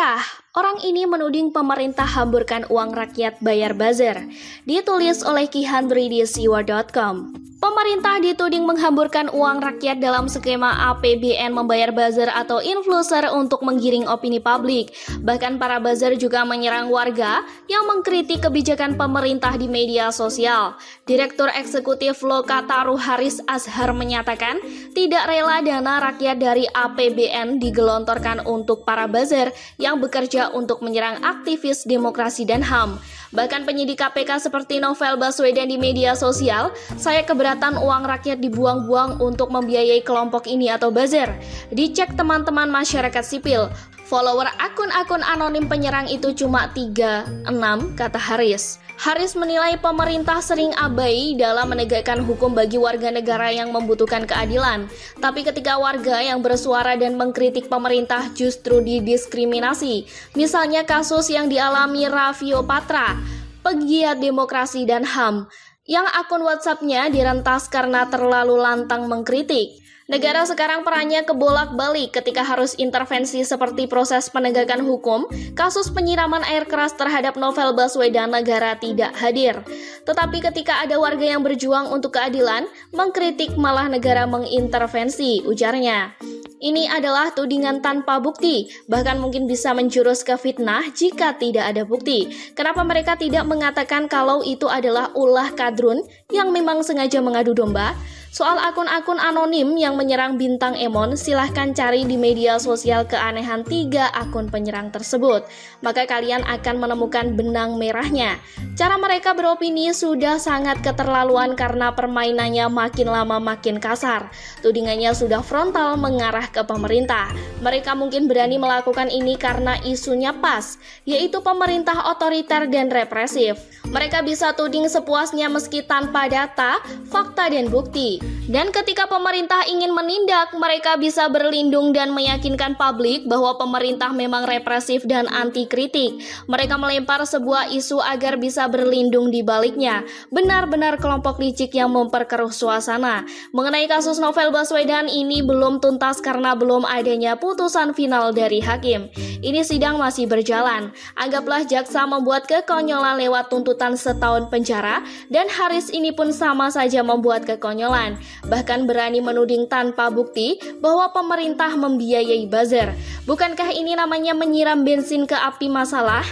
Marah, orang ini menuding pemerintah hamburkan uang rakyat bayar buzzer. Ditulis oleh kihandri.siwa.com. Pemerintah dituding menghamburkan uang rakyat dalam skema APBN membayar buzzer atau influencer untuk menggiring opini publik. Bahkan para buzzer juga menyerang warga yang mengkritik kebijakan pemerintah di media sosial. Direktur Eksekutif Lokataru Haris Azhar menyatakan tidak rela dana rakyat dari APBN digelontorkan untuk para buzzer yang bekerja untuk menyerang aktivis demokrasi dan HAM. Bahkan penyidik KPK seperti Novel Baswedan di media sosial, saya keberatan uang rakyat dibuang-buang untuk membiayai kelompok ini atau buzzer. Dicek teman-teman masyarakat sipil, follower akun-akun anonim penyerang itu cuma 36, kata Haris. Haris menilai pemerintah sering abai dalam menegakkan hukum bagi warga negara yang membutuhkan keadilan. Tapi ketika warga yang bersuara dan mengkritik pemerintah justru didiskriminasi. Misalnya kasus yang dialami Raffio Patra, pegiat demokrasi dan HAM, yang akun WhatsApp-nya direntas karena terlalu lantang mengkritik. Negara sekarang perannya kebolak-balik ketika harus intervensi seperti proses penegakan hukum, kasus penyiraman air keras terhadap Novel Baswedan negara tidak hadir. Tetapi ketika ada warga yang berjuang untuk keadilan, mengkritik malah negara mengintervensi, ujarnya. Ini adalah tudingan tanpa bukti, bahkan mungkin bisa menjurus ke fitnah jika tidak ada bukti. Kenapa mereka tidak mengatakan kalau itu adalah ulah kadrun yang memang sengaja mengadu domba? Soal akun-akun anonim yang menyerang Bintang Emon, silahkan cari di media sosial keanehan 3 akun penyerang tersebut. Maka kalian akan menemukan benang merahnya. Cara mereka beropini sudah sangat keterlaluan karena permainannya makin lama makin kasar. Tudingannya sudah frontal mengarah ke pemerintah. Mereka mungkin berani melakukan ini karena isunya pas, yaitu pemerintah otoriter dan represif. Mereka bisa tuding sepuasnya meski tanpa data, fakta, dan bukti. Dan ketika pemerintah ingin menindak, mereka bisa berlindung dan meyakinkan publik bahwa pemerintah memang represif dan anti kritik. Mereka melempar sebuah isu agar bisa berlindung di baliknya. Benar-benar kelompok licik yang memperkeruh suasana. Mengenai kasus Novel Baswedan ini belum tuntas karena belum adanya putusan final dari hakim. Ini sidang masih berjalan. Anggaplah jaksa membuat kekonyolan lewat tuntutan setahun penjara, dan Haris ini pun sama saja membuat kekonyolan. Bahkan berani menuding tanpa bukti bahwa pemerintah membiayai buzzer. Bukankah ini namanya menyiram bensin ke api masalah?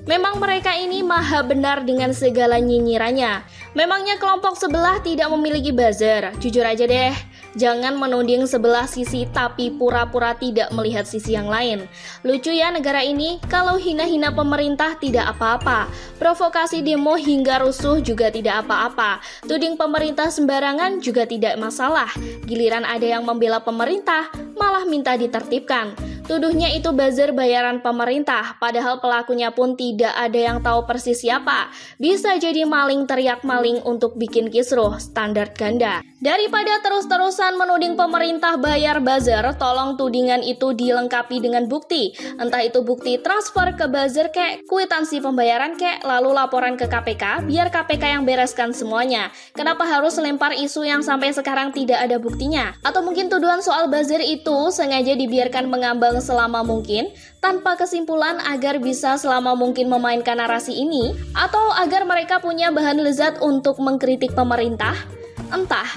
Memang mereka ini maha benar dengan segala nyinyirannya. Memangnya kelompok sebelah tidak memiliki buzzer? Jujur aja deh, jangan menuding sebelah sisi tapi pura-pura tidak melihat sisi yang lain. Lucu ya negara ini, kalau hina-hina pemerintah tidak apa-apa. Provokasi demo hingga rusuh juga tidak apa-apa. Tuding pemerintah sembarangan juga tidak masalah. Giliran ada yang membela pemerintah, malah minta ditertibkan. Tuduhnya itu buzzer bayaran pemerintah, padahal pelakunya pun tidak ada yang tahu persis siapa. Bisa jadi maling teriak maling untuk bikin kisruh, standar ganda. Daripada terus-terusan menuding pemerintah bayar buzzer, tolong tudingan itu dilengkapi dengan bukti. Entah itu bukti transfer ke buzzer kek, kwitansi pembayaran kek, lalu laporan ke KPK, biar KPK yang bereskan semuanya. Kenapa harus lempar isu yang sampai sekarang tidak ada buktinya? Atau mungkin tuduhan soal buzzer itu sengaja dibiarkan mengambang selama mungkin, tanpa kesimpulan agar bisa selama mungkin memainkan narasi ini, atau agar mereka punya bahan lezat untuk mengkritik pemerintah? Entah.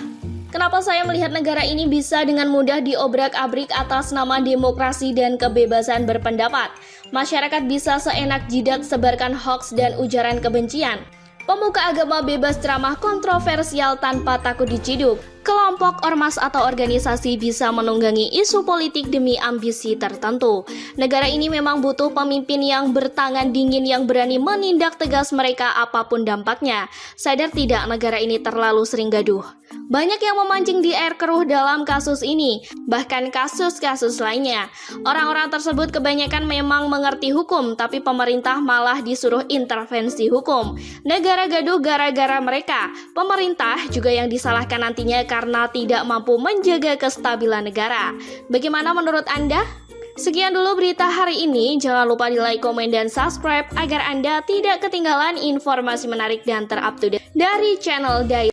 Kenapa saya melihat negara ini bisa dengan mudah diobrak-abrik atas nama demokrasi dan kebebasan berpendapat. Masyarakat bisa seenak jidat sebarkan hoaks dan ujaran kebencian. Pemuka agama bebas ceramah kontroversial tanpa takut diciduk. Kelompok ormas atau organisasi bisa menunggangi isu politik demi ambisi tertentu. Negara ini memang butuh pemimpin yang bertangan dingin yang berani menindak tegas mereka apapun dampaknya. Sadar tidak negara ini terlalu sering gaduh? Banyak yang memancing di air keruh dalam kasus ini, bahkan kasus-kasus lainnya. Orang-orang tersebut kebanyakan memang mengerti hukum, tapi pemerintah malah disuruh intervensi hukum. Negara gaduh gara-gara mereka. Pemerintah juga yang disalahkan nantinya karena tidak mampu menjaga kestabilan negara. Bagaimana menurut Anda? Sekian dulu berita hari ini. Jangan lupa di like, komen, dan subscribe agar Anda tidak ketinggalan informasi menarik dan terupdate dari channel Daily.